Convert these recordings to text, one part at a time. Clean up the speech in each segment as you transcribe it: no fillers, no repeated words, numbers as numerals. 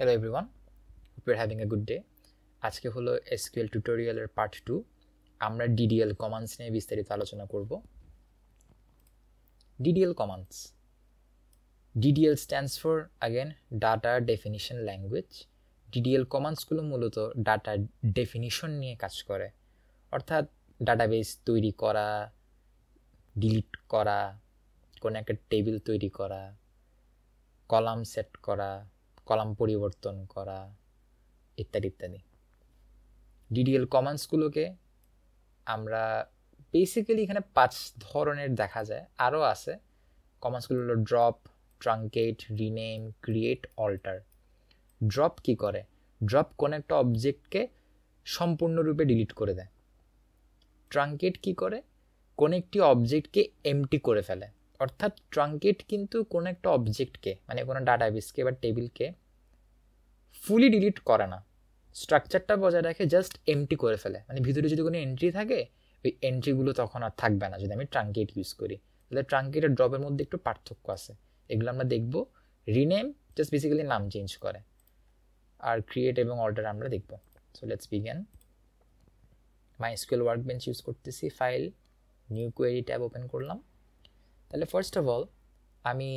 Hello everyone, hope you're having a good day. আজকে হলো SQL টিউটোরিয়ালের পার্ট 2। আমরা DDL কমান্ডস নিয়ে বিস্তারিত আলোচনা করব। DDL commands. DDL stands for again Data Definition Language. DDL কমান্ডসগুলো মূলত ডাটা ডেফিনিশন নিয়ে কাজ করে, অর্থাৎ ডাটাবেস তৈরি করা, ডিলিট করা, কোন একটা টেবিল তৈরি করা, কলাম সেট করা, কলাম পরিবর্তন করা ইত্যাদি ইত্যাদি। ডিডিএল কমান্ডসগুলোকে আমরা বেসিক্যালি এখানে 5 ধরনের দেখা যায়, আরও আছে। কমান্ডসগুলো হলো drop, truncate, rename, create, alter. Drop কি করে? ড্রপ কোন একটা অবজেক্টকে সম্পূর্ণরূপে ডিলিট করে দেয়। ট্রাঙ্কেট কি করে? কোন একটি অবজেক্টকে এমটি করে ফেলে, অর্থাৎ ট্রাঙ্কেট কিন্তু কোন একটা অবজেক্টকে মানে কোনো ডাটাবেসকে বা টেবিলকে ফুলি ডিলিট করে না, স্ট্রাকচারটা বজায় রাখে, জাস্ট এমটি করে ফেলে। মানে ভিতরে যদি কোনো এন্ট্রি থাকে ওই এন্ট্রিগুলো তখন আর থাকবে না যদি আমি ট্রাঙ্কেট ইউজ করি। তাহলে ট্রাঙ্কেট আর ড্রপের মধ্যে একটু পার্থক্য আছে, এগুলো আমরা দেখব। রিনেম জাস্ট বেসিক্যালি নাম চেঞ্জ করে, আর ক্রিয়েট এবং অল্টার আমরা দেখব। So let's begin. MySQL workbench use করতেছি, file, new query tab open করলাম। তাহলে ফার্স্ট অফ অল আমি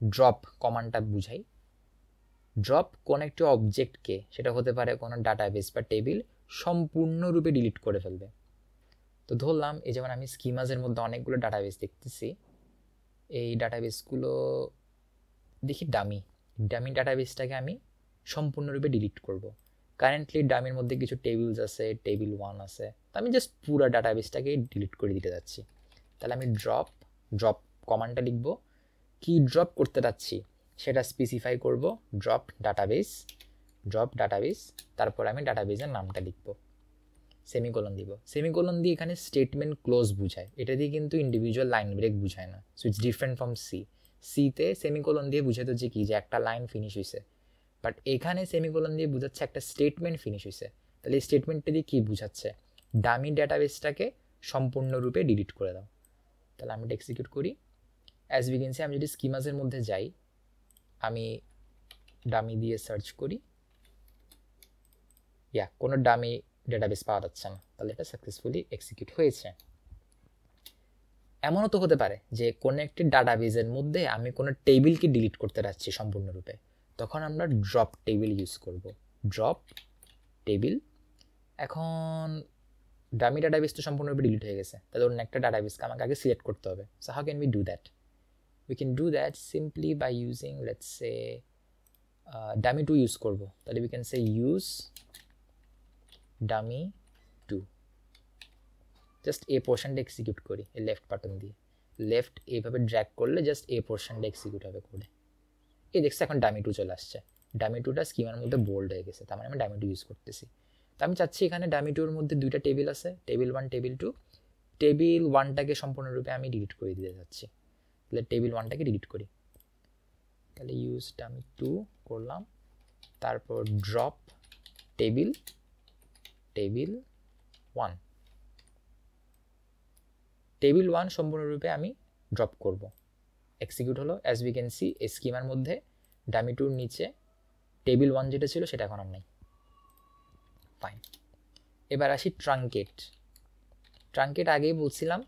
ড্রপ কমান্ডটা বুঝাই। ড্রপ কোন একটি অবজেক্টকে, সেটা হতে পারে কোনো ডাটাবেস বা টেবিল, সম্পূর্ণরূপে ডিলিট করে ফেলবে। তো ধরলাম এই যেমন আমি স্কিমাজের মধ্যে অনেকগুলো ডাটাবেস দেখতেছি, এই ডাটাবেসগুলো দেখি ডামি ডাটাবেসটাকে আমি সম্পূর্ণরূপে ডিলিট করব। কারেন্টলি ডামির মধ্যে কিছু টেবিলস আছে, টেবিল 1 আছে, তো আমি জাস্ট পুরো ডাটাবেসটাকে ডিলিট করে দিতে যাচ্ছি। তাহলে আমি ড্রপ কমান্ডটা লিখব, কি ড্রপ করতে যাচ্ছি সেটা স্পেসিফাই করব। ড্রপ ডাটাবেস, তারপর আমি ডাটাবেসের নামটা লিখব, সেমিকোলন দিব। সেমিকোলন দিয়ে এখানে স্টেটমেন্ট ক্লোজ বুঝায়, এটা দিয়ে কিন্তু ইন্ডিভিজুয়াল লাইন ব্রেক বুঝায় না। সো ইটস ডিফারেন্ট ফ্রম সিতে সেমিকোলন দিয়ে বুঝাইতো যে কি, যে একটা লাইন ফিনিশ হয়েছে, বাট এখানে সেমিকোলন দিয়ে বুঝাচ্ছে একটা স্টেটমেন্ট ফিনিশ হয়েছে। তাহলে এই স্টেটমেন্টটা দিয়ে কি বুঝাচ্ছে? ডামি ডাটাবেসটাকে সম্পূর্ণরূপে ডিলিট করে দাও। তাহলে আমি এটা এক্সিকিউট করি। অ্যাজ উই ক্যান সি, আমি যদি স্কিমাজের মধ্যে যাই, আমি ডামি দিয়ে সার্চ করি, কোনো ডামি ডেটাবেস পাওয়া যাচ্ছে না। তাহলে এটা সাকসেসফুলি এক্সিকিউট হয়েছে। এমনও তো হতে পারে যে কোনো একটি ডাটাবেসের মধ্যে আমি কোনো টেবিলকে ডিলিট করতে যাচ্ছি সম্পূর্ণরূপে, তখন আমরা ড্রপ টেবিল ইউজ করব। Drop table. এখন ডামি ডাটাবেস তো সম্পূর্ণরূপে ডিলিট হয়ে গেছে, তাহলে অন্য একটা ডাটাবেসকে আমাকে আগে সিলেক্ট করতে হবে। So how can we do that? We can do that simply by using, let's say, dummy2 use করব। তাহলে we can say use dummy2, just এই পোর্শনটা এক্সিকিউট করি এই লেফট বাটন দিয়ে। লেফট এইভাবে ড্র্যাগ করলে জাস্ট এই পোর্শনটা এক্সিকিউট হবে কোডে। এই দেখছি এখন dummy2 চলে আসছে। dummy2টা স্কিমার মধ্যে বোল্ড হয়ে গেছে, তার মানে আমি dummy2 ইউজ করতেছি। তো আমি চাচ্ছি এখানে dummy2 এর মধ্যে দুইটা টেবিল আছে, টেবিল 1, টেবিল 2। টেবিল 1টাকে সম্পূর্ণরূপে আমি ডিলিট করে দিতে যাচ্ছি। তাহলে টেবিল 1টাকে ডিলিট করি। তাহলে ইউজ dummy2 করলাম, তারপর ড্রপ টেবিল 1। টেবিল 1 সম্পূর্ণরূপে আমি ড্রপ করব। এক্সিকিউট হলো। অ্যাজ উই ক্যান সি এই স্কিমার মধ্যে dummy2 নিচে টেবিল 1 যেটা ছিল সেটা এখন আর নেই। ফাইন। এবার আসি ট্রাঙ্কেট আগেই বলছিলাম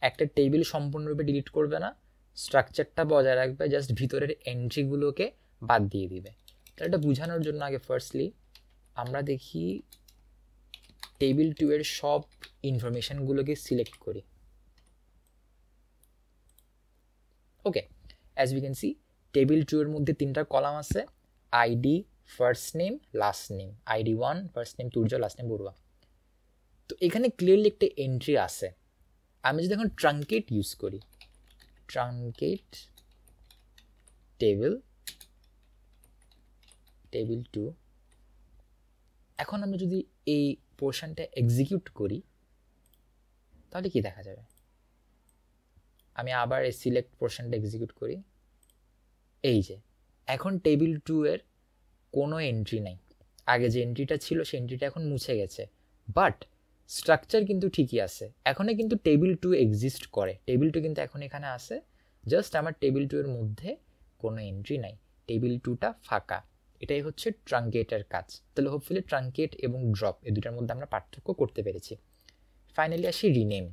একটা টেবিল সম্পূর্ণরূপে ডিলিট করবে না, স্ট্রাকচারটা বজায় রাখবে, জাস্ট ভিতরের এন্ট্রিগুলোকে বাদ দিয়ে দিবে। তাহলে এটা বোঝানোর জন্য আগে ফার্স্টলি আমরা দেখি টেবিল 2 এর সব ইনফরমেশনগুলোকে সিলেক্ট করি। Okay, as we can see table 2 এর মধ্যে 3টা কলাম আছে, ID, first name, last name. ID 1, first name Turya, last name Barua. তো এখানে ক্লিয়ারলি একটা এন্ট্রি আছে। আমি যদি এখন ট্রাঙ্কেট ইউজ করি, ট্রাঙ্কেট টেবিল 2, এখন আমরা যদি এই পোর্শনটা এক্সিকিউট করি তাহলে কি দেখা যাবে? আমি আবার এই সিলেক্ট পোর্শনটা এক্সিকিউট করি, এই যে এখন টেবিল 2 এর কোনো এন্ট্রি নাই। আগে যে এন্ট্রিটা ছিল সেই এন্ট্রিটা এখন মুছে গেছে, বাট স্ট্রাকচার কিন্তু ঠিকই আছে। এখনও কিন্তু টেবিল 2 এক্সিস্ট করে, টেবিল 2 কিন্তু এখন এখানে আছে, জাস্ট আমার টেবিল 2 এর মধ্যে কোনো এন্ট্রি নাই, টেবিল 2টা ফাঁকা। এটাই হচ্ছে ট্রাঙ্কেটের কাজ। তাহলে হোপফুলি ট্রাঙ্কেট এবং ড্রপ এই দুটার মধ্যে আমরা পার্থক্য করতে পেরেছি। ফাইনালি আসি রিনেম।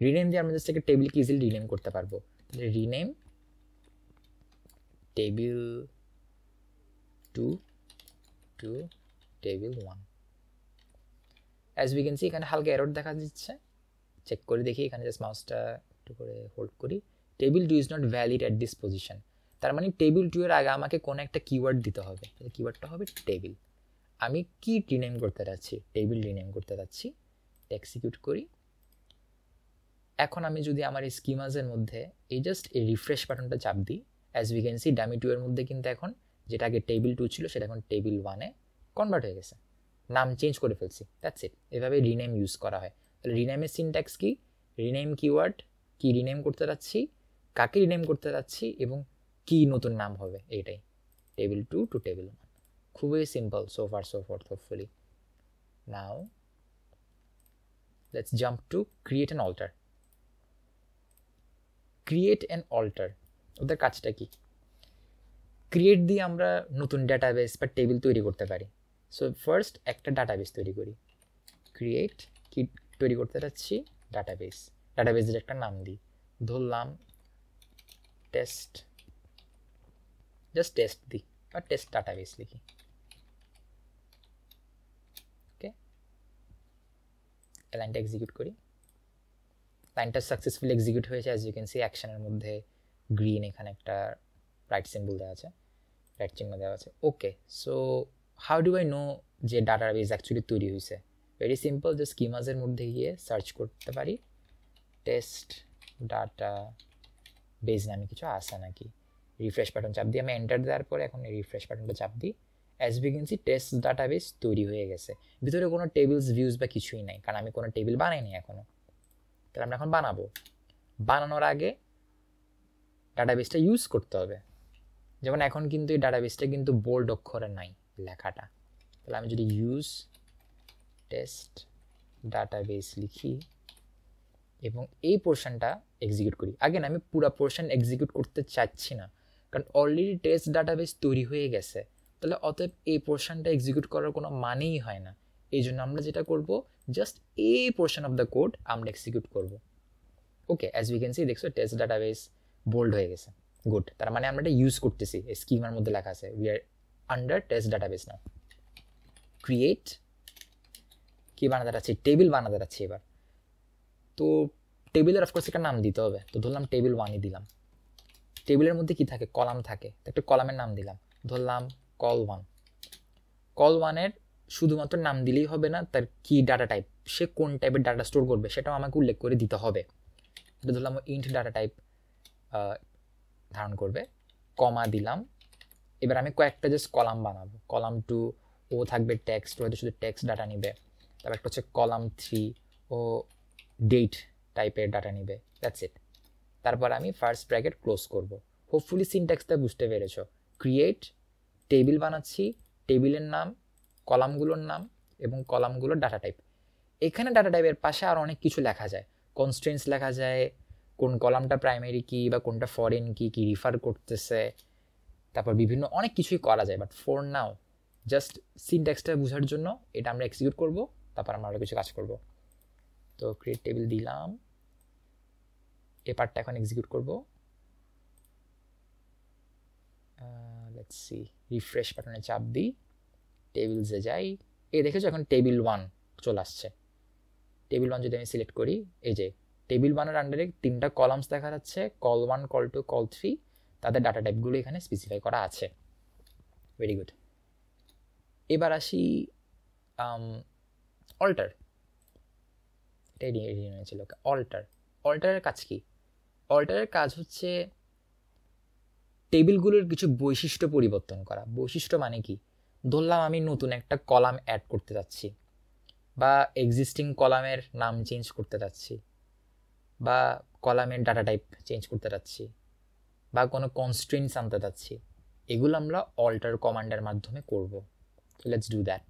রিনেম দিয়ে আমরা জাস্ট একটা টেবিলকে ইজিলি রিনেম করতে পারবো। তাহলে rename table 2 to table 1। As we can see এখানে হালকা এরর দেখা দিচ্ছে, চেক করে দেখি এখানে জাস্ট মাউসটা একটু করে হোল্ড করি। Table 2 is not valid at this position. তার মানে টেবিল 2 এর আগে আমাকে কোনো একটা কিওয়ার্ড দিতে হবে। কিওয়ার্ডটা হবে টেবিল। আমি কি রিনেম করতে যাচ্ছি? টেবিল রিনেম করতে যাচ্ছি। এক্সিকিউট করি। এখন আমি যদি আমার এই স্কিমাসের মধ্যে এই জাস্ট এই রিফ্রেশ বাটনটা চাপ দিই, as we can C dummy 2 এর মধ্যে কিন্তু এখন যেটা আগে টেবিল 2 ছিল সেটা এখন টেবিল 1 এ কনভার্ট হয়ে গেছে, নাম চেঞ্জ করে ফেলছি। That's it. এভাবে রিনেম ইউজ করা হয়। তাহলে রিনেমের সিনট্যাক্স কি? রিনেম কিওয়ার্ড, কি রিনেম করতে যাচ্ছি, কাকে রিনেম করতে যাচ্ছি এবং কি নতুন নাম হবে, এইটাই। Table 2 to table 1। খুবই simple, so far so forth hopefully. Now let's jump to create an alter. Create an alter, ওদের কাজটা কি? ক্রিয়েট দিয়ে আমরা নতুন ডাটাবেস বা টেবিল তৈরি করতে পারি। সো ফার্স্ট একটা ডাটাবেস তৈরি করি। ক্রিয়েট কি তৈরি করতে যাচ্ছি? ডাটাবেস। ডাটাবেসের একটা নাম দিই, ধরলাম টেস্ট, জাস্ট টেস্ট দিই বা টেস্ট ডাটাবেস লিখি। ওকে, লাইনটা এক্সিকিউট করি। লাইনটা সাকসেসফুলি এক্সিকিউট হয়েছে। অ্যাজ ইউ ক্যান সি অ্যাকশনের মধ্যে গ্রিন এখানে একটা রাইট সিম্বল দেওয়া আছে, রাইট চিহ্ন দেওয়া আছে। Okay, so how do I know যে ডাটাবেস অ্যাকচুয়ালি তৈরি হয়েছে? ভেরি সিম্পল, জাস্ট স্কিমাসের মধ্যে গিয়ে সার্চ করতে পারি টেস্ট ডাটা বেস নামে কিছু আসে নাকি। রিফ্রেশ বাটন চাপ দিই, আমি এন্টার দেওয়ার পরে এখন এই রিফ্রেশ বাটনটা চাপ দিই। As we can C test database তৈরি হয়ে গেছে। ভিতরে কোনো টেবিলস ভিউজ বা কিছুই নাই, কারণ আমি কোনো টেবিল বানাইনি এখনো। তাহলে আমরা এখন বানাবো। বানানোর আগে ডাটাবেসটা ইউজ করতে হবে। যেমন এখন কিন্তু এই ডাটাবেসটা কিন্তু বোল্ড অক্ষরে নাই লেখাটা। তাহলে আমি যদি ইউজ টেস্ট ডাটাবেস লিখি এবং এই পোর্শনটা এক্সিকিউট করি। আগে আমি পুরো পোর্শন এক্সিকিউট করতে চাচ্ছি না, কারণ অলরেডি টেস্ট ডাটাবেস তৈরি হয়ে গেছে। তাহলে অতএব এই পোর্শনটা এক্সিকিউট করার কোনো মানেই হয় না। এই জন্য আমরা যেটা করব, জাস্ট এই পোর্শন অফ দ্য কোড আমরা এক্সিকিউট করব। ওকে, অ্যাজ উই ক্যান সি দেখছো টেস্ট ডাটাবেস বোল্ড হয়ে গেছে। গুড, তার মানে আমরা এটা ইউজ করতেছি। স্কিমার মধ্যে লেখা আছে we are under test database now. Create কি বানাতে যাচ্ছি? টেবিল বানাতে যাচ্ছি এবার। তো টেবিলের অফকোর্স একটা নাম দিতে হবে। তো ধরলাম টেবিল 1ই দিলাম। টেবিলের মধ্যে কি থাকে? কলাম থাকে। তো একটা কলামের নাম দিলাম, ধরলাম কল 1। কল 1-এর শুধুমাত্র নাম দিলেই হবে না, তার কি ডাটা টাইপ, সে কোন টাইপের ডাটা স্টোর করবে সেটাও আমাকে উল্লেখ করে দিতে হবে। এটা ধরলাম ইন্ট ডাটা টাইপ ধারণ করবে, কমা দিলাম। এবার আমি কয়েকটা জাস্ট কলাম বানাবো। কলাম 2 ও থাকবে টেক্সট, হয়তো শুধু টেক্সট ডাটা নিবে। তারপর একটা হচ্ছে কলাম 3 ও ডেট টাইপের ডাটা নিবে। That's it. তারপর আমি ফার্স্ট ব্র্যাকেট ক্লোজ করব। হোপফুলি সিনট্যাক্সটা বুঝতে পেরেছো। ক্রিয়েট, টেবিল বানাচ্ছি, টেবিলের নাম, কলামগুলোর নাম এবং কলামগুলোর ডাটা টাইপ। এখানে ডাটা টাইপের পাশে আর অনেক কিছু লেখা যায়। কনস্ট্রেন্টস লেখা যায়, কোন কলামটা প্রাইমারি কি বা কোনটা ফরেন কি, কি রিফার করতেছে, তারপর বিভিন্ন অনেক কিছুই করা যায়। বাট ফর নাও জাস্ট সিনট্যাক্সটা বোঝার জন্য এটা আমরা এক্সিকিউট করব, তারপর আমরা আরও কিছু কাজ করব। তো ক্রিয়েট টেবিল দিলাম, এই পার্টটা এখন এক্সিকিউট করব। লেটস সি, রিফ্রেশ বাটনে চাপ দিই, টেবিলসে যাই। এই দেখেছো এখন টেবিল 1 চলে আসছে। টেবিল 1 যদি আমি সিলেক্ট করি, এই যে টেবিল 1-এর আন্ডারে 3টা কলামস দেখা যাচ্ছে, কল 1, কল 2, কল 3। তাদের ডাটা টাইপগুলো এখানে স্পেসিফাই করা আছে। Very good. এবার আসি অল্টার। এটাই ছিল অল্টার। অল্টারের কাজ কি? অল্টারের কাজ হচ্ছে টেবিলগুলোর কিছু বৈশিষ্ট্য পরিবর্তন করা। বৈশিষ্ট্য মানে কি? ধরলাম আমি নতুন একটা কলাম অ্যাড করতে যাচ্ছি, বা এক্সিস্টিং কলামের নাম চেঞ্জ করতে যাচ্ছি, বা কলামের ডাটা টাইপ চেঞ্জ করতে যাচ্ছি, বা কোনো কনস্ট্রেন্টস আনতে যাচ্ছি। এগুলো আমরা অল্টার কমান্ডের মাধ্যমে করব। Let's do that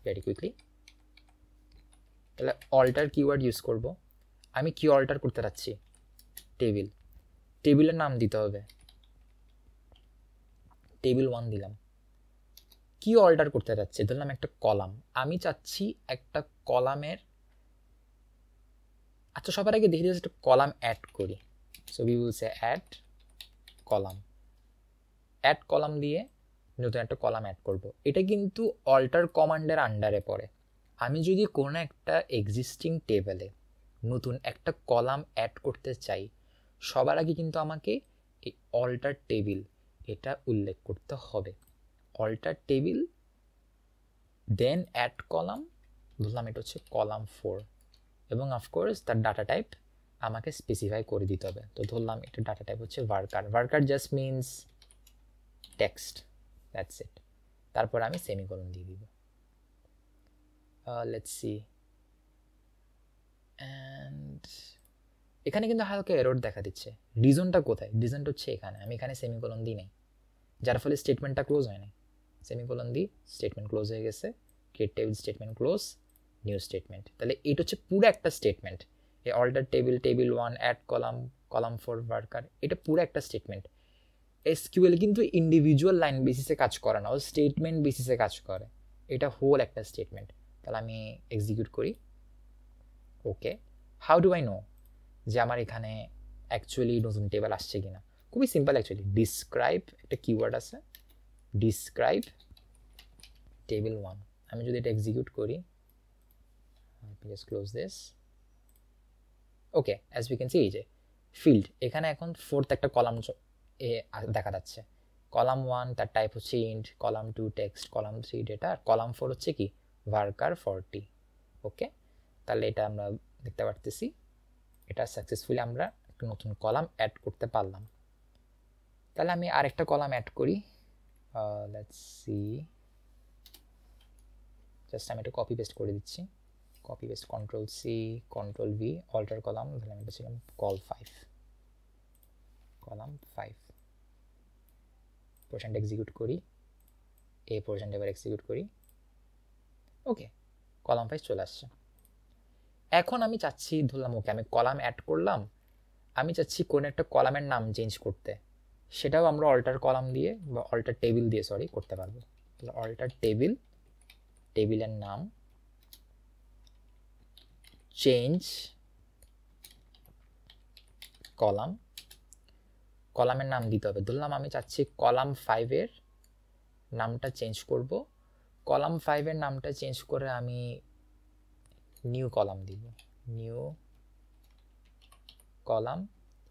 very quickly. তাহলে অল্টার কিওয়ার্ড ইউজ করব। আমি কি অল্টার করতে যাচ্ছি? টেবিল। টেবিলের নাম দিতে হবে, টেবিল 1 দিলাম। কি অল্টার করতে যাচ্ছি, ধরলাম একটা কলাম, আমি চাচ্ছি একটা কলামের, আচ্ছা সবার আগে দেখি একটা কলাম অ্যাড করি। So we will say add column দিয়ে নতুন একটা কলাম অ্যাড করব। এটা কিন্তু অল্টার কমান্ডের আন্ডারে পড়ে। আমি যদি কোনো একটা এক্সিস্টিং টেবিলে নতুন একটা কলাম অ্যাড করতে চাই, সবার আগে কিন্তু আমাকে এই অল্টার টেবিল এটা উল্লেখ করতে হবে। অল্টার টেবিল দেন অ্যাড কলাম, ধরলাম এটা হচ্ছে কলাম 4, এবং অফকোর্স তার ডাটা টাইপ আমাকে স্পেসিফাই করে দিতে হবে। তো ধরলাম এটা ডাটা টাইপ হচ্ছে varchar just means text, that's it. তারপর আমি সেমিকোলন দিয়ে দিব। লেটস সি, অ্যান্ড এখানে কিন্তু হালকা এরর দেখা দিচ্ছে। রিজনটা কোথায়? রিজনটা হচ্ছে এখানে, আমি এখানে সেমিকোলন দিই নাই, যার ফলে স্টেটমেন্টটা ক্লোজ হয় নাই। সেমিকোলন দিই, স্টেটমেন্ট ক্লোজ হয়ে গেছে, create table statement close, new statement. তাহলে এটা হচ্ছে পুরো একটা স্টেটমেন্ট। এই alter table 1 add column 4 varchar, এটা পুরো একটা স্টেটমেন্ট। এসকিউএল কিন্তু ইন্ডিভিজুয়াল লাইন বেসিসে কাজ করে না, ও স্টেটমেন্ট বেসিসে কাজ করে। এটা হোল একটা স্টেটমেন্ট। তাহলে আমি এক্সিকিউট করি। ওকে, হাউ ডু আই নো যে আমার এখানে অ্যাকচুয়ালি নতুন টেবিল আসছে কিনা? খুবই সিম্পল অ্যাকচুয়ালি। ডিসক্রাইব একটা কিওয়ার্ড আছে, ডিসক্রাইব টেবিল 1। আমি যদি এটা এক্সিকিউট করি, just close this. Okay, as we can C এই যে ফিল্ড, এখানে এখন 4th একটা কলাম দেখা যাচ্ছে। কলাম 1 তার টাইপ হচ্ছে int, column 2 text, column 3 data, আর কলাম 4 হচ্ছে কি ভার্কার 40। ওকে, তাহলে এটা আমরা দেখতে পারতেছি এটা সাকসেসফুলি আমরা একটা নতুন কলাম অ্যাড করতে পারলাম। তাহলে আমি আরেকটা কলাম অ্যাড করি। লেটস সি, জাস্ট আমি এটা কপি পেস্ট করে দিচ্ছি। Copy paste, control C, control V, alter column, তাহলে আমি এটা ছিলাম কলাম 5। পোর্শনটা এক্সিকিউট করি, এই পোর্শনটা এবার এক্সিকিউট করি। ওকে, কলাম 5 চলে আসছে। এখন আমি চাচ্ছি, ধরলাম ওকে আমি কলাম অ্যাড করলাম, আমি চাচ্ছি কোন একটা কলামের নাম চেঞ্জ করতে, সেটাও আমরা অল্টার কলাম দিয়ে বা অল্টার টেবিল দিয়ে করতে পারবো। তাহলে অল্টার টেবিলের নাম চেঞ্জ কলামের নাম দিতে হবে। ধরলাম আমি চাচ্ছি কলাম 5 এর নামটা চেঞ্জ করব। কলাম 5 এর নামটা চেঞ্জ করে আমি নিউ কলাম দিব, নিউ কলাম,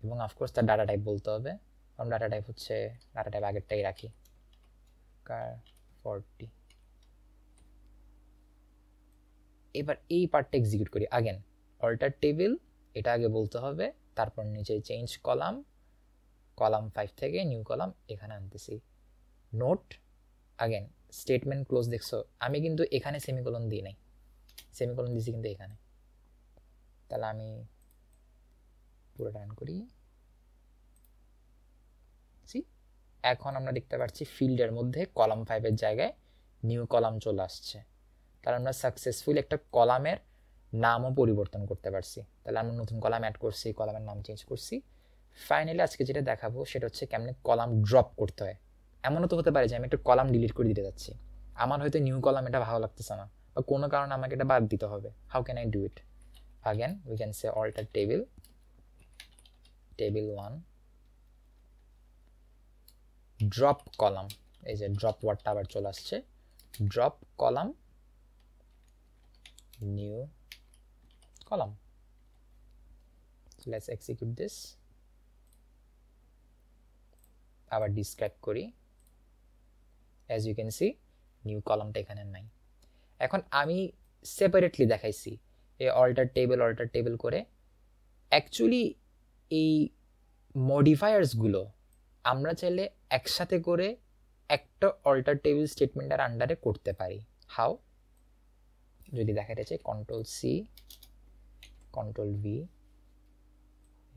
এবং অফকোর্স তার ডাটা টাইপ বলতে হবে, কারণ ডাটা টাইপ হচ্ছে ডাটা টাইপ আগেরটাই রাখি 40। এবার এই পার্টটা এক্সিকিউট করি। আগেন অল্টার টেবিল এটা আগে বলতে হবে, তারপর নিচে চেঞ্জ কলাম 5 থেকে নিউ কলাম এখানে আনতেছি। নোট, আগেন স্টেটমেন্ট ক্লোজ, দেখছো আমি কিন্তু এখানে সেমিকোলন দিই নাই, সেমিকোলন দিছি কিন্তু এখানে। তাহলে আমি পুরো রান করি। এখন আমরা দেখতে পাচ্ছি ফিল্ডের মধ্যে কলাম 5 এর জায়গায় নিউ কলাম চলে আসছে। তাহলে আমরা সাকসেসফুলি একটা কলামের নামও পরিবর্তন করতে পারছি। তাহলে আমরা নতুন কলাম অ্যাড করছি, কলামের নাম চেঞ্জ করছি। ফাইনালি আজকে যেটা দেখাবো সেটা হচ্ছে কেমনে কলাম ড্রপ করতে হয়। এমনও তো হতে পারে যে আমি একটা কলাম ডিলিট করে দিতে যাচ্ছি, আমার হয়তো নিউ কলাম এটা ভালো লাগতেছে না, বা কোনো কারণে আমাকে এটা বাদ দিতে হবে। How can I do it? Again we can say alter table 1 drop column, এই যে ড্রপ ওয়ার্ডটা আবার চলে আসছে, drop column new column. Let's execute this, আবার ডিসক্রাইব করি। As you can see new কলামটা এখানে নাই। এখন আমি সেপারেটলি দেখাইছি এই অল্টার টেবিল করে। অ্যাকচুয়ালি এই মডিফায়ার্সগুলো আমরা চাইলে একসাথে করে একটা অল্টার টেবিল স্টেটমেন্টের আন্ডারে করতে পারি। হাউ? যদি দেখাতে চাই, কন্ট্রোল সি, কন্ট্রোল ভি,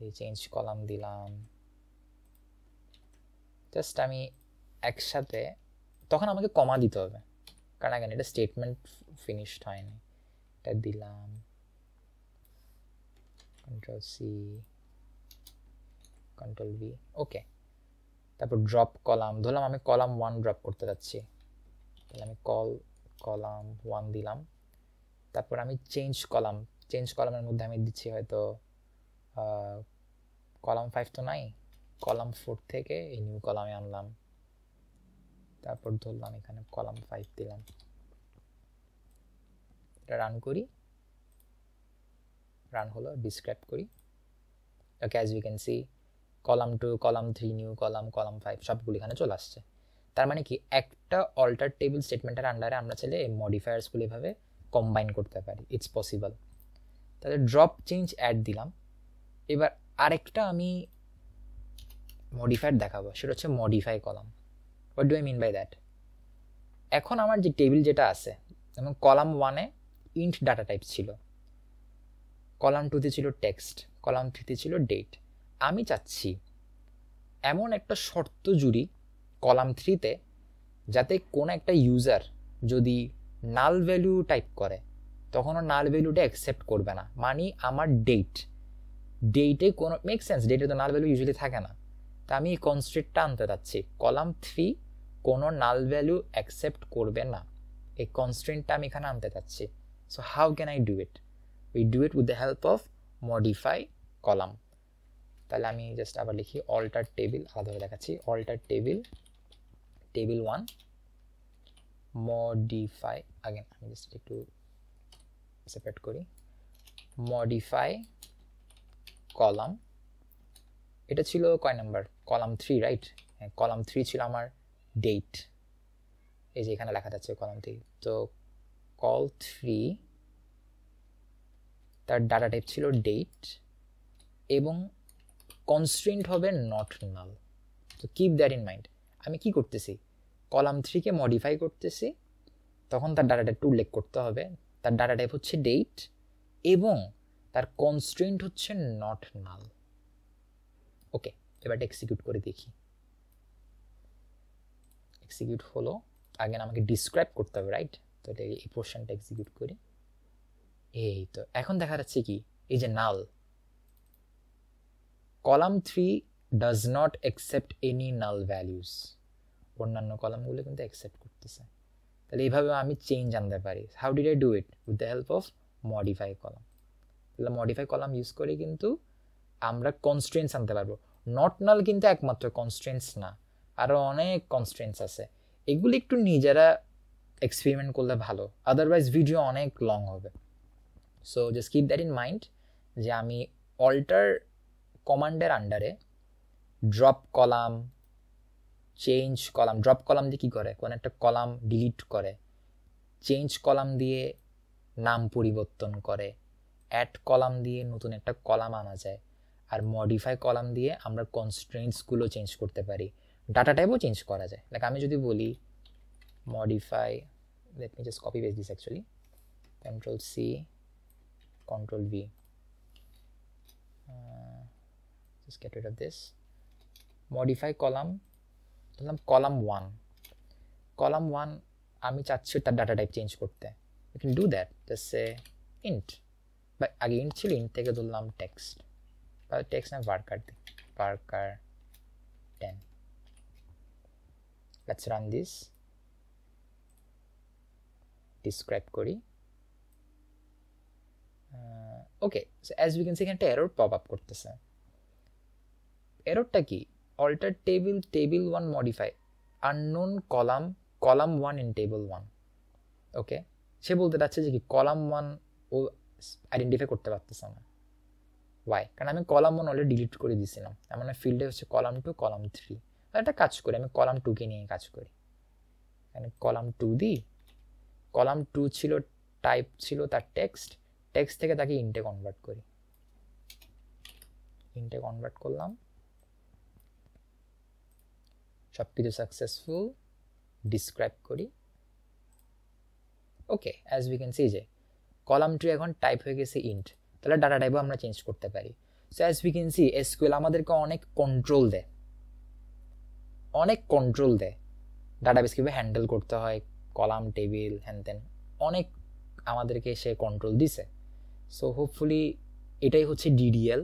এই চেঞ্জ কলাম দিলাম, জাস্ট আমি একসাথে, তখন আমাকে কমা দিতে হবে কারণ আগে এটা স্টেটমেন্ট ফিনিশড হয়নি। এটা দিলাম কন্ট্রোল সি, কন্ট্রোল ভি, ওকে। তারপর ড্রপ কলাম, ধরলাম আমি কলাম 1 ড্রপ করতে যাচ্ছি, তাহলে আমি কলাম 1 দিলাম, তারপর আমি চেঞ্জ কলামের মধ্যে আমি দিচ্ছি হয়তো কলাম 5 তো নাই, কলাম 4 থেকে এই নিউ কলামে আনলাম, তারপর ধরলাম এখানে কলাম 5 দিলাম, এটা রান করি, রান হলো, ডিসক্রাইব করি। Okay, as you can see column 2 column 3 new column 5 সবগুলো এখানে চলে আসছে। তার মানে কি একটা অল্টার টেবিল স্টেটমেন্টের আন্ডারে আমরা চাইলে এই মডিফায়ার্সগুলো এভাবে কম্বাইন করতে পারি, ইটস পসিবল। তাহলে ড্রপ চেঞ্জ অ্যাড দিলাম। এবার আরেকটা আমি মডিফায়ার দেখাবো, সেটা হচ্ছে modify column. What do I mean by that? এখন আমার যে টেবিল যেটা আছে, যেমন কলাম 1-এ ইন্ট ডাটা টাইপ ছিল, কলাম 2-তে ছিল টেক্সট, কলাম 3-তে ছিল ডেট। আমি চাচ্ছি এমন একটা শর্ত জুড়ি কলাম 3-তে, যাতে কোন একটা ইউজার যদি নাল ভ্যালু টাইপ করে তখনও নাল ভ্যালুটা অ্যাকসেপ্ট করবে না। মানে আমার ডেটে কোনো মেক সেন্স, ডেটে তো নাল ভ্যালু ইউজুয়ালি থাকে না। তা আমি এই কনস্ট্রেন্টটা আনতে চাচ্ছি, কলাম 3 কোনো নাল ভ্যালু অ্যাকসেপ্ট করবে না, এই কনস্ট্রেন্টটা আমি এখানে আনতে চাচ্ছি। So how can I do it? We do it with the help of modify column. তাহলে আমি জাস্ট আবার লিখি অল্টার টেবিল, আলাদাভাবে দেখাচ্ছি, অল্টার টেবিল 1 মডিফাই, আগেন আমি জাস্ট একটু সেপারেট করি, মডিফাই কলাম। এটা ছিল কয় নাম্বার? Column 3, right? হ্যাঁ, কলাম 3 ছিল আমার ডেট, এই যে এখানে লেখা যাচ্ছে কলাম 3। তো কল 3 তার ডাটা টাইপ ছিল ডেট এবং কনস্ট্রেন্ট হবে নট নাল। তো কিপ দ্যাট ইন মাইন্ড। আমি কি করতেছি, কলাম 3-কে মডিফাই করতেছি, তখন তার ডাটা টাইপটা উল্লেখ করতে হবে, তার ডাটা টাইপ হচ্ছে ডেট এবং তার কনস্ট্রেন্ট হচ্ছে নট নাল। ওকে, এবার এক্সিকিউট করে দেখি। এক্সিকিউট হলো, আগে আমাকে ডিসক্রাইব করতে হবে, রাইট? তো এই পোর্শনটা এক্সিকিউট করি। এই তো এখন দেখা যাচ্ছে কি, এই যে null, column 3 does not accept any null values, অন্যান্য কলামগুলো কিন্তু অ্যাকসেপ্ট করতেছে। তাহলে এইভাবে আমি চেঞ্জ আনতে পারি। How did I do it? With the help of modify column. তাহলে মডিফাই কলাম ইউজ করে কিন্তু আমরা কনস্ট্রেন্টস আনতে পারবো। নট নাল কিন্তু একমাত্র কনস্ট্রেন্টস না, আরও অনেক কনস্ট্রেন্টস আছে, এগুলি একটু নিজেরা এক্সপেরিমেন্ট করলে ভালো, আদারওয়াইজ ভিডিও অনেক লং হবে। So just keep that in mind যে আমি অল্টার কমান্ডের আন্ডারে drop column, change column, drop column দিয়ে কী করে, কোন একটা কলাম ডিলিট করে, চেঞ্জ কলাম দিয়ে নাম পরিবর্তন করে, অ্যাড কলাম দিয়ে নতুন একটা কলাম আনা যায়, আর মডিফাই কলাম দিয়ে আমরা কনস্ট্রেন্টসগুলো চেঞ্জ করতে পারি, ডাটা টাইপও চেঞ্জ করা যায়। লাইক আমি যদি বলি modify, let me just copy paste this actually, Ctrl C Ctrl V, just get rid of this, modify column, ধরলাম কলাম 1, কলাম 1 আমি চাচ্ছি তার ডাটা টাইপ চেঞ্জ করতে, you can do that, just say int, বা আগে int ছিল, int থেকে ধরলাম টেক্সট, বা টেক্সট না varchar দিই, varchar 10. let's run this, describe করি। Okay, so as we can see এখানে একটা এরর পপ আপ করতেছে। এররটা কি? Alter table 1 modify unknown column 1 in table 1। Okay, সে বলতে চাচ্ছে যে কি কলাম 1 ও আইডেন্টিফাই করতে পারতেছে না। ওয়াই? কারণ আমি কলাম 1 অলরেডি ডিলিট করে দিয়েছিলাম, এমন ফিল্ডে হচ্ছে কলাম 2 কলাম 3। একটা কাজ করি, আমি কলাম 2-কে নিয়ে কাজ করি, এখানে কলাম 2 দিই, কলাম 2 ছিল টাইপ ছিল তার টেক্সট থেকে তাকে ইন্টে কনভার্ট করি, ইন্টে কনভার্ট করলাম, সব কিছু সাকসেসফুল, ডিসক্রাইব করি। Okay, as we can C যে কলাম 2 এখন টাইপ হয়ে গেছে ইন্ট, তাহলে ডাটা টাইপও আমরা চেঞ্জ করতে পারি। So as we can C SQL আমাদেরকে অনেক কন্ট্রোল দেয়, ডাটাবেস কীভাবে হ্যান্ডেল করতে হয়, কলাম টেবিল হ্যান তেন অনেক আমাদেরকে সে কন্ট্রোল দিছে। সো হোপফুলি এটাই হচ্ছে DDL,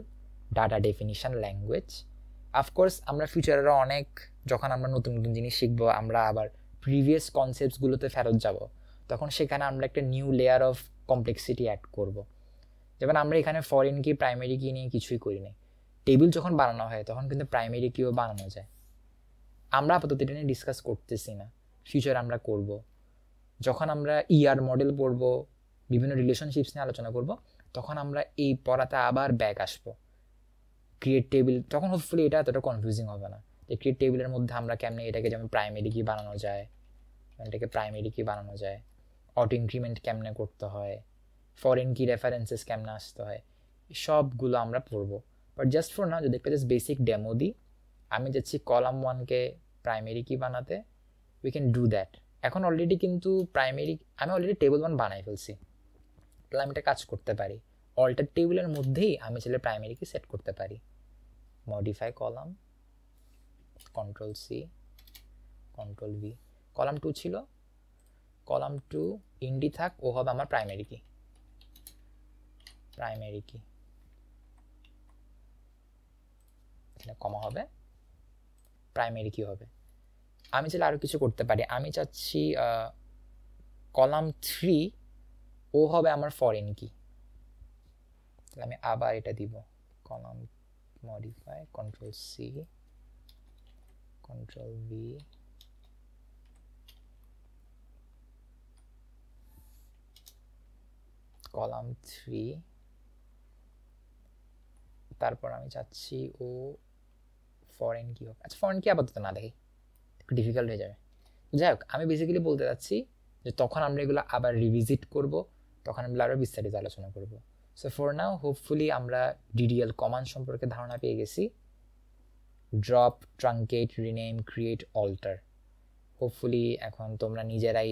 data definition language. Of course আমরা ফিউচারেরও অনেক, যখন আমরা নতুন জিনিস শিখবো, আমরা আবার প্রিভিয়াস কনসেপ্টসগুলোতে ফেরত যাব, তখন সেখানে আমরা একটা new layer of complexity add করব। যেমন আমরা এখানে ফরেন কি প্রাইমারি কি নিয়ে কিছুই করি নাই। টেবিল যখন বানানো হয় তখন কিন্তু প্রাইমারি কিও বানানো যায়। আমরা আপাতত এটা নিয়ে ডিসকাস করতেছি না, ফিউচার আমরা করব। যখন আমরা ইয়ার মডেল পড়ব, বিভিন্ন রিলেশনশিপস নিয়ে আলোচনা করব, তখন আমরা এই পড়াতে আবার ব্যাক আসবো। ক্রিয়েট টেবিল, তখন হোপফুলি এটা এতটা কনফিউজিং হবে না যে ক্রিয়েট টেবিলের মধ্যে আমরা কেমনে এটাকে যেমন প্রাইমারি কি বানানো যায়, এটাকে প্রাইমারি কি বানানো যায়, অটো ইনক্রিমেন্ট কেমনে করতে হয়, ফরেন কি রেফারেন্সেস কেমনে আসতে হয়, সবগুলো আমরা পড়বো। বাট জাস্ট ফর না, যদি একটা জাস্ট বেসিক ডেমো দিই, আমি যাচ্ছি কলাম 1কে প্রাইমারি কি বানাতে, উই ক্যান ডু দ্যাট। এখন অলরেডি কিন্তু প্রাইমারি আমি অলরেডি টেবিল 1 বানাই ফেলছি, তাহলে আমি এটা কাজ করতে পারি। অল্টার টেবিলের মধ্যেই আমি চাইলে প্রাইমারি কি সেট করতে পারি। Modify column, control C, control V, column 2 ছিল, কলাম 2 ইন্ডি থাক, ও হবে আমার প্রাইমারি কি। প্রাইমারি কি এখানে কমা হবে, প্রাইমারি কি হবে। আমি চাইলে আরো কিছু করতে পারি। আমি চাচ্ছি কলাম 3 ও হবে আমার ফরেন কি, তাহলে আমি আবার এটা দিব, column modify, control C, control V, column 3, তারপর আমি চাচ্ছি ও ফরেন কি হোক। আচ্ছা, ফরেন কি আপাতত না দেখি, একটু ডিফিকাল্ট হয়ে যাবে। যাই হোক, আমি বেসিক্যালি বলতে চাচ্ছি যে তখন আমরা এগুলো আবার রিভিজিট করব, তখন আমরা আরও বিস্তারিত আলোচনা করব। সো ফর নাও হোপফুলি আমরা ডিডিএল কমান্ড সম্পর্কে ধারণা পেয়ে গেছি। Drop, truncate, rename, create, alter. Hopefully এখন তোমরা নিজেরাই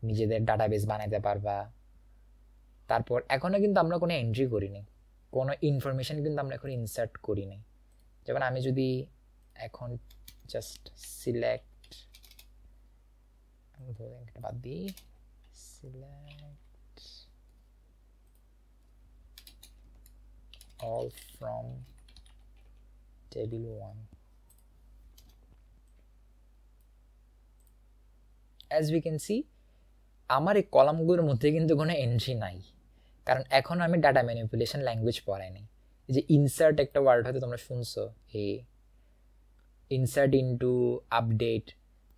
নিজেদের ডাটাবেস বানাতে পারবা। তারপর এখনও কিন্তু আমরা কোনো এন্ট্রি করিনি, কোনো ইনফরমেশন কিন্তু আমরা এখন ইনসার্ট করিনি। যেমন আমি যদি এখন জাস্ট সিলেক্ট, বাদ দিই, select all from table 1, as we can see আমার এই কলামগুলোর মধ্যে কিন্তু কোনো এন্ট্রি নাই, কারণ এখন আমি ডাটা ম্যানিপুলেশন ল্যাঙ্গুয়েজ পড়াইনি। এই যে ইনসার্ট একটা ওয়ার্ড হয়তো তোমরা শুনছো, এই ইনসার্ট ইনটু, আপডেট,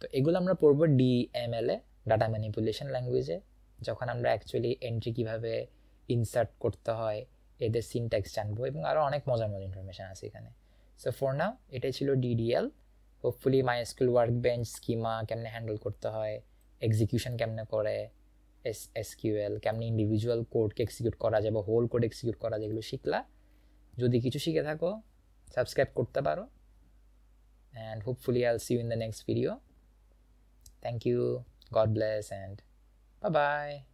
তো এগুলো আমরা পড়বো ডিএমএল এ, ডাটা ম্যানিপুলেশন ল্যাঙ্গুয়েজে, যখন আমরা অ্যাকচুয়ালি এন্ট্রি কিভাবে ইনসার্ট করতে হয়, এদের সিনট্যাক্স জানবো, এবং আরও অনেক মজার মজার ইনফরমেশান আছে এখানে। সো ফর নাও এটাই ছিল DDL. Hopefully MySQL workbench, schema কেমনে হ্যান্ডেল করতে হয়, এক্সিকিউশন কেমনে করে, এসকিউএল কেমনে ইন্ডিভিজুয়াল কোডকে এক্সিকিউট করা যায় বা হোল কোড এক্সিকিউট করা যায়, এগুলো শিখলা। যদি কিছু শিখে থাকো সাবস্ক্রাইব করতে পারো, and hopefully I'll see you in the next video. Thank you, God bless, and bye bye.